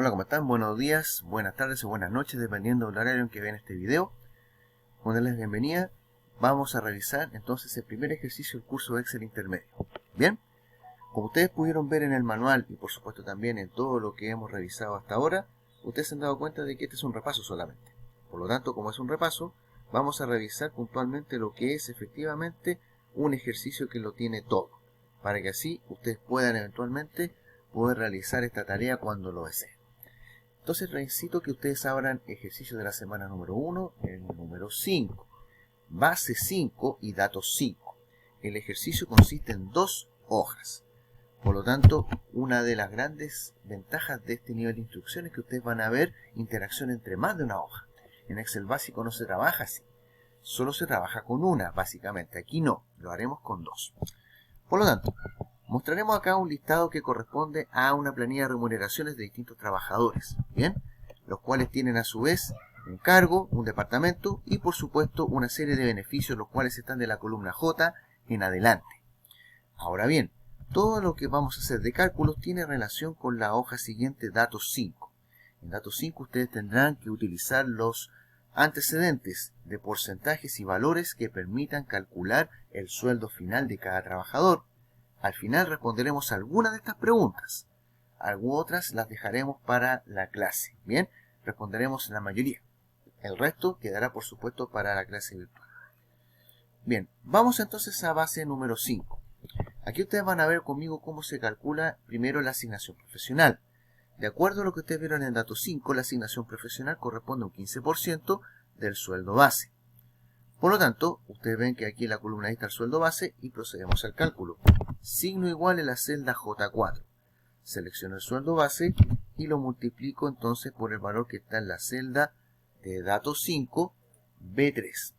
Hola, ¿cómo están? Buenos días, buenas tardes o buenas noches, dependiendo del horario en que vean este video. Con darles bienvenida, vamos a realizar entonces el primer ejercicio del curso de Excel intermedio. Bien, como ustedes pudieron ver en el manual y por supuesto también en todo lo que hemos revisado hasta ahora, ustedes se han dado cuenta de que este es un repaso solamente. Por lo tanto, como es un repaso, vamos a revisar puntualmente lo que es efectivamente un ejercicio que lo tiene todo, para que así ustedes puedan eventualmente poder realizar esta tarea cuando lo deseen. Entonces necesito que ustedes abran ejercicio de la semana número 1, el número 5, base 5 y datos 5. El ejercicio consiste en 2 hojas. Por lo tanto, una de las grandes ventajas de este nivel de instrucción es que ustedes van a ver interacción entre más de una hoja. En Excel básico no se trabaja así. Solo se trabaja con una, básicamente. Aquí no, lo haremos con 2. Por lo tanto, mostraremos acá un listado que corresponde a una planilla de remuneraciones de distintos trabajadores, ¿bien? Los cuales tienen a su vez un cargo, un departamento y por supuesto una serie de beneficios, los cuales están de la columna J en adelante. Ahora bien, todo lo que vamos a hacer de cálculos tiene relación con la hoja siguiente, datos 5. En datos 5 ustedes tendrán que utilizar los antecedentes de porcentajes y valores que permitan calcular el sueldo final de cada trabajador. Al final responderemos algunas de estas preguntas. Algunas otras las dejaremos para la clase. Bien, responderemos la mayoría. El resto quedará, por supuesto, para la clase virtual. Bien, vamos entonces a base número 5. Aquí ustedes van a ver conmigo cómo se calcula primero la asignación profesional. De acuerdo a lo que ustedes vieron en dato 5, la asignación profesional corresponde a un 15% del sueldo base. Por lo tanto, ustedes ven que aquí en la columna está el sueldo base y procedemos al cálculo. Signo igual en la celda J4. Selecciono el sueldo base y lo multiplico entonces por el valor que está en la celda de datos 5, B3.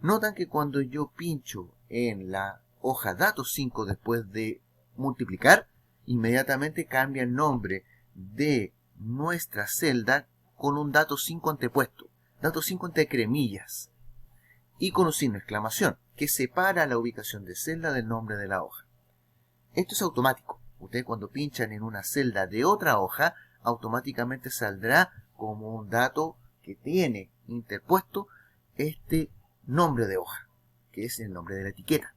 Notan que cuando yo pincho en la hoja datos 5 después de multiplicar, inmediatamente cambia el nombre de nuestra celda con un dato 5 antepuesto. Dato 5 entre cremillas. Y con un signo de exclamación, que separa la ubicación de celda del nombre de la hoja. Esto es automático. Ustedes cuando pinchan en una celda de otra hoja, automáticamente saldrá como un dato que tiene interpuesto este nombre de hoja, que es el nombre de la etiqueta.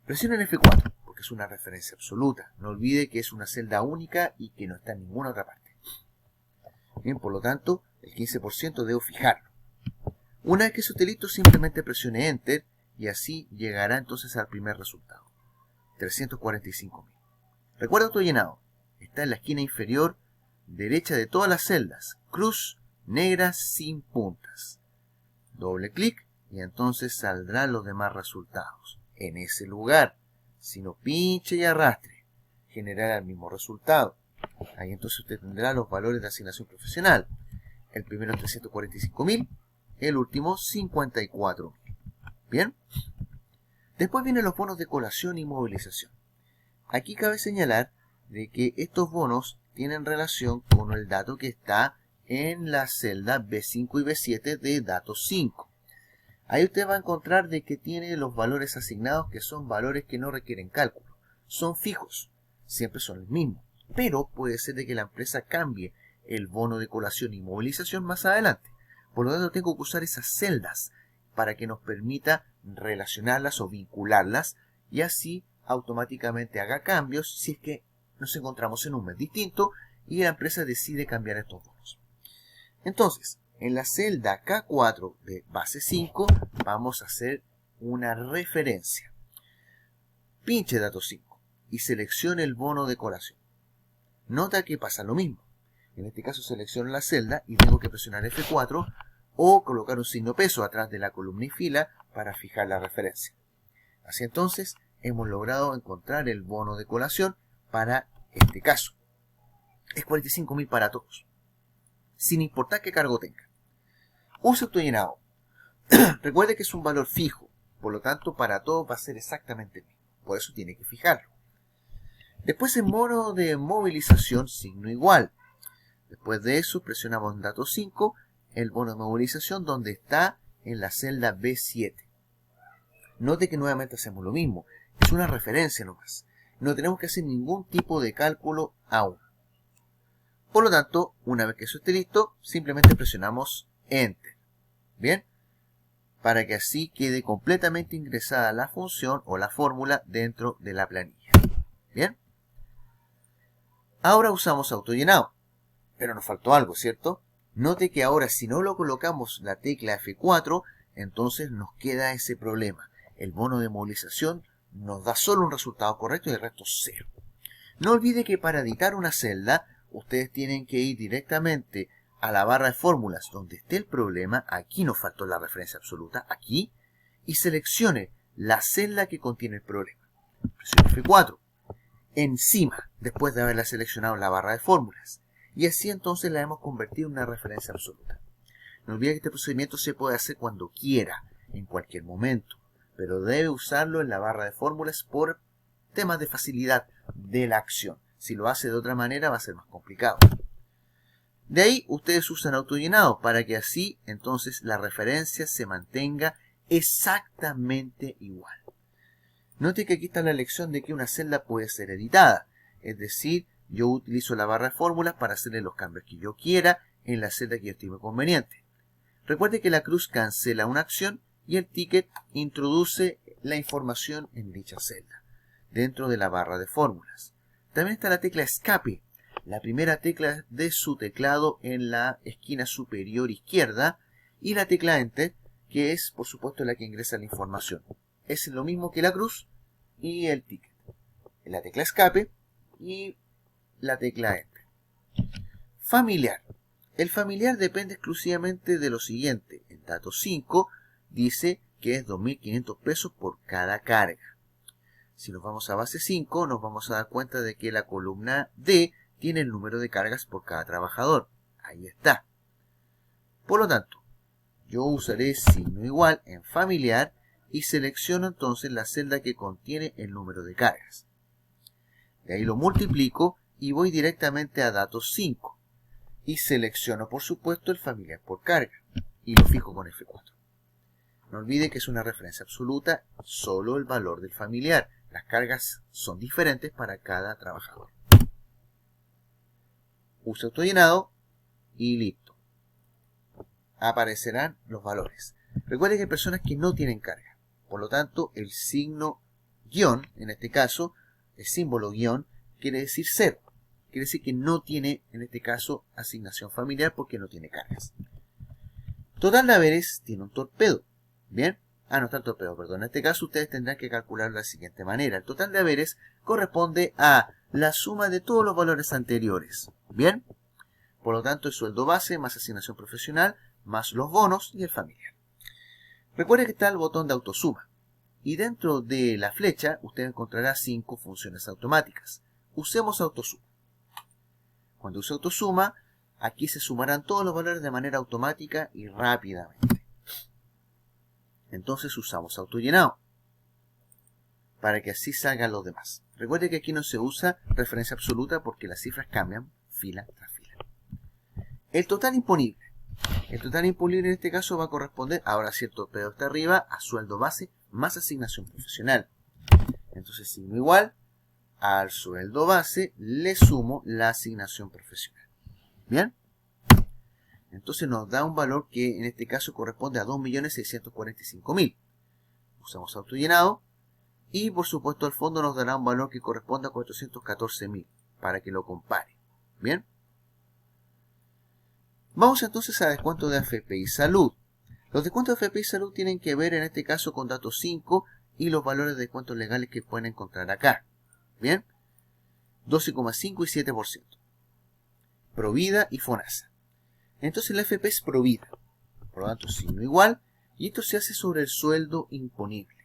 Presionen F4, porque es una referencia absoluta. No olvide que es una celda única y que no está en ninguna otra parte. Bien, por lo tanto, el 15% debo fijarlo. Una vez que eso esté listo, simplemente presione Enter y así llegará entonces al primer resultado. 345.000. Recuerda autollenado. Está en la esquina inferior derecha de todas las celdas. Cruz negra sin puntas. Doble clic y entonces saldrán los demás resultados. En ese lugar, si no pinche y arrastre, generará el mismo resultado. Ahí entonces usted tendrá los valores de asignación profesional. El primero 345.000. El último 54.000. Bien. Después vienen los bonos de colación y movilización. Aquí cabe señalar de que estos bonos tienen relación con el dato que está en la celda B5 y B7 de datos 5. Ahí usted va a encontrar de que tiene los valores asignados que son valores que no requieren cálculo. Son fijos, siempre son los mismos. Pero puede ser de que la empresa cambie el bono de colación y movilización más adelante. Por lo tanto, tengo que usar esas celdas para que nos permita relacionarlas o vincularlas y así automáticamente haga cambios si es que nos encontramos en un mes distinto y la empresa decide cambiar estos bonos. Entonces, en la celda K4 de base 5 vamos a hacer una referencia. Pinche datos 5 y seleccione el bono de colación. Nota que pasa lo mismo. En este caso selecciono la celda y tengo que presionar F4 o colocar un signo peso atrás de la columna y fila para fijar la referencia. Así entonces hemos logrado encontrar el bono de colación para este caso. Es 45.000 para todos, sin importar qué cargo tenga. Use autollenado. Recuerde que es un valor fijo, por lo tanto para todos va a ser exactamente el mismo. Por eso tiene que fijarlo. Después en bono de movilización, signo igual. Después de eso presionamos en datos 5, el bono de movilización donde está en la celda B7. Note que nuevamente hacemos lo mismo. Es una referencia nomás. No tenemos que hacer ningún tipo de cálculo aún. Por lo tanto, una vez que eso esté listo, simplemente presionamos Enter. Bien, para que así quede completamente ingresada la función o la fórmula dentro de la planilla. Bien, ahora usamos autollenado, pero nos faltó algo, ¿cierto? Note que ahora si no lo colocamos la tecla F4, entonces nos queda ese problema. El bono de movilización nos da solo un resultado correcto y el resto cero. No olvide que para editar una celda, ustedes tienen que ir directamente a la barra de fórmulas donde esté el problema. Aquí nos faltó la referencia absoluta, aquí, y seleccione la celda que contiene el problema. Presione F4. Encima, después de haberla seleccionado en la barra de fórmulas. Y así entonces la hemos convertido en una referencia absoluta. No olvide que este procedimiento se puede hacer cuando quiera, en cualquier momento, pero debe usarlo en la barra de fórmulas por temas de facilidad de la acción. Si lo hace de otra manera va a ser más complicado. De ahí ustedes usan autollenado para que así entonces la referencia se mantenga exactamente igual. Note que aquí está la elección de que una celda puede ser editada, es decir, yo utilizo la barra de fórmulas para hacerle los cambios que yo quiera en la celda que yo estime conveniente. Recuerde que la cruz cancela una acción y el ticket introduce la información en dicha celda, dentro de la barra de fórmulas. También está la tecla escape, la primera tecla de su teclado en la esquina superior izquierda, y la tecla Enter, que es por supuesto la que ingresa la información. Es lo mismo que la cruz y el ticket. La tecla escape y la tecla Enter. Familiar. El familiar depende exclusivamente de lo siguiente. En datos 5 dice que es 2.500 pesos por cada carga. Si nos vamos a base 5, nos vamos a dar cuenta de que la columna D tiene el número de cargas por cada trabajador. Ahí está. Por lo tanto, yo usaré signo igual en familiar y selecciono entonces la celda que contiene el número de cargas. De ahí lo multiplico y voy directamente a datos 5. Y selecciono por supuesto el familiar por carga y lo fijo con F4. No olvide que es una referencia absoluta, solo el valor del familiar. Las cargas son diferentes para cada trabajador. Uso autollenado y listo. Aparecerán los valores. Recuerde que hay personas que no tienen carga. Por lo tanto, el signo guión, en este caso, el símbolo guión, quiere decir 0. Quiere decir que no tiene, en este caso, asignación familiar porque no tiene cargas. Total de haberes tiene un torpedo. ¿Bien? No está el torpedo, perdón. En este caso ustedes tendrán que calcular de la siguiente manera. El total de haberes corresponde a la suma de todos los valores anteriores. ¿Bien? Por lo tanto, el sueldo base más asignación profesional más los bonos y el familiar. Recuerde que está el botón de autosuma. Y dentro de la flecha usted encontrará 5 funciones automáticas. Usemos autosuma. Cuando use autosuma, aquí se sumarán todos los valores de manera automática y rápidamente. Entonces usamos autollenado para que así salgan los demás. Recuerde que aquí no se usa referencia absoluta porque las cifras cambian fila tras fila. El total imponible. El total imponible en este caso va a corresponder, ahora si el torpedo está arriba, a sueldo base más asignación profesional. Entonces signo igual, al sueldo base le sumo la asignación profesional. ¿Bien? Entonces nos da un valor que en este caso corresponde a 2.645.000. Usamos autollenado y por supuesto al fondo nos dará un valor que corresponde a 414.000 para que lo compare. ¿Bien? Vamos entonces a descuento de AFP y salud. Los descuentos de AFP y salud tienen que ver en este caso con datos 5 y los valores de descuentos legales que pueden encontrar acá. ¿Bien? 12,5 y 7%. Provida y FONASA. Entonces la AFP es Provida. Por lo tanto, signo igual. Y esto se hace sobre el sueldo imponible.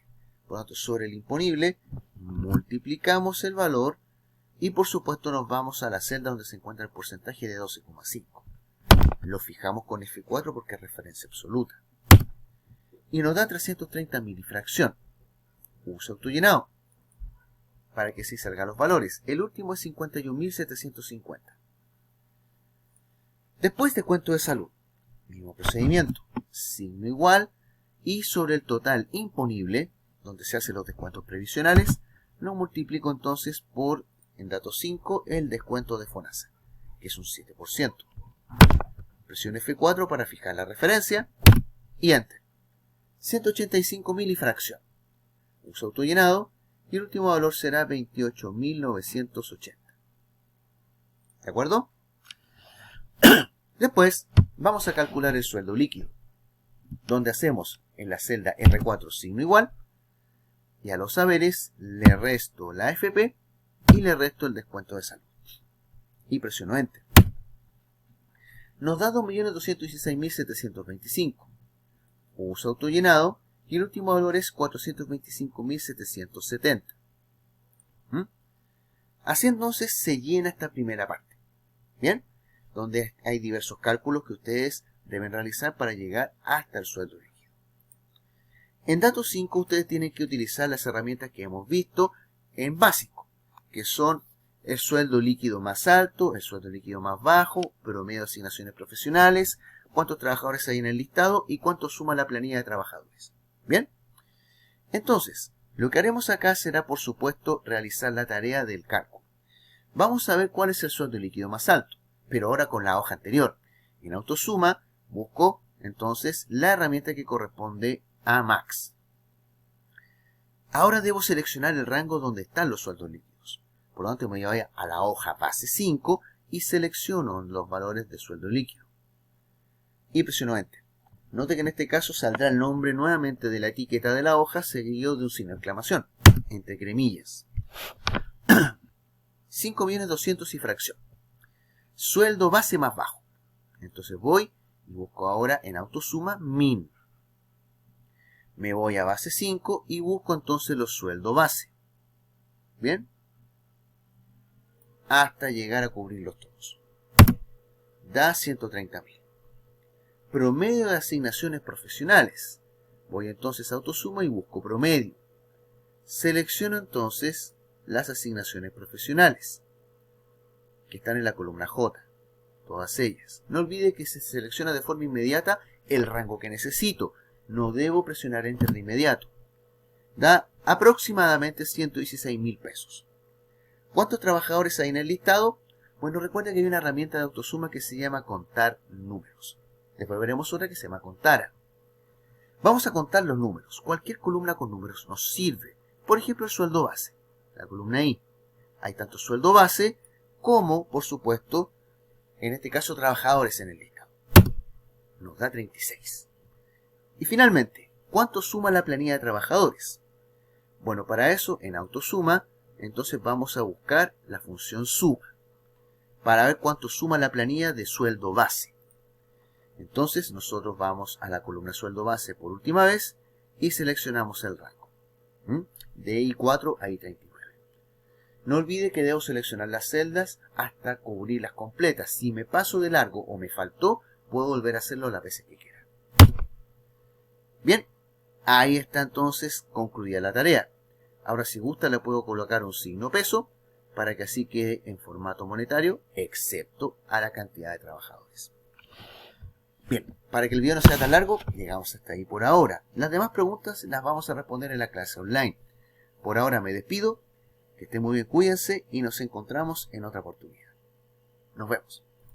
Por lo tanto, sobre el imponible multiplicamos el valor y por supuesto nos vamos a la celda donde se encuentra el porcentaje de 12,5. Lo fijamos con F4 porque es referencia absoluta. Y nos da 330.000 y fracción. Uso autollenado para que así salgan los valores. El último es 51.750. Después descuento de salud. Mismo procedimiento. Signo igual. Y sobre el total imponible, donde se hacen los descuentos previsionales, lo multiplico entonces por, en datos 5, el descuento de FONASA. que es un 7%. Presione F4 para fijar la referencia y Enter. 185.000 y fracción. Uso autollenado y el último valor será 28.980. ¿De acuerdo? Después vamos a calcular el sueldo líquido, donde hacemos en la celda R4 signo igual y a los saberes le resto la AFP y le resto el descuento de salud. Y presiono Enter. Nos da 2.216.725. Uso autollenado y el último valor es 425.770. Así entonces se llena esta primera parte. ¿Bien? Donde hay diversos cálculos que ustedes deben realizar para llegar hasta el sueldo líquido. En datos 5 ustedes tienen que utilizar las herramientas que hemos visto en básico, que son el sueldo líquido más alto, el sueldo líquido más bajo, promedio de asignaciones profesionales, cuántos trabajadores hay en el listado y cuánto suma la planilla de trabajadores. ¿Bien? Entonces, lo que haremos acá será, por supuesto, realizar la tarea del cálculo. Vamos a ver cuál es el sueldo líquido más alto, pero ahora con la hoja anterior. En Autosuma busco entonces la herramienta que corresponde a Max. Ahora debo seleccionar el rango donde están los sueldos líquidos. Por lo tanto me voy a la hoja base 5 y selecciono los valores de sueldo líquido. Y presiono Enter. Note que en este caso saldrá el nombre nuevamente de la etiqueta de la hoja seguido de un signo de exclamación, entre comillas. 5.200.000 y fracción. Sueldo base más bajo. Entonces voy y busco ahora en Autosuma min. Me voy a base 5 y busco entonces los sueldos base. ¿Bien? Hasta llegar a cubrirlos todos. Da 130.000. Promedio de asignaciones profesionales. Voy entonces a Autosuma y busco promedio. Selecciono entonces las asignaciones profesionales, que están en la columna J. Todas ellas. No olvide que se selecciona de forma inmediata el rango que necesito. No debo presionar Enter de inmediato. Da aproximadamente 116.000 pesos. ¿Cuántos trabajadores hay en el listado? Bueno, recuerda que hay una herramienta de Autosuma que se llama Contar Números. Después veremos otra que se llama Contara. Vamos a contar los números. Cualquier columna con números nos sirve. Por ejemplo, el sueldo base. La columna I. Hay tanto sueldo base como, por supuesto, en este caso, trabajadores en el listado. Nos da 36. Y finalmente, ¿cuánto suma la planilla de trabajadores? Bueno, para eso, en Autosuma, entonces vamos a buscar la función suma, para ver cuánto suma la planilla de sueldo base. Entonces, nosotros vamos a la columna sueldo base por última vez y seleccionamos el rango. De I4 a I39. No olvide que debo seleccionar las celdas hasta cubrirlas completas. Si me paso de largo o me faltó, puedo volver a hacerlo las veces que quiera. Bien, ahí está entonces concluida la tarea. Ahora si gusta le puedo colocar un signo peso para que así quede en formato monetario, excepto a la cantidad de trabajadores. Bien, para que el video no sea tan largo, llegamos hasta ahí por ahora. Las demás preguntas las vamos a responder en la clase online. Por ahora me despido, que estén muy bien, cuídense y nos encontramos en otra oportunidad. Nos vemos.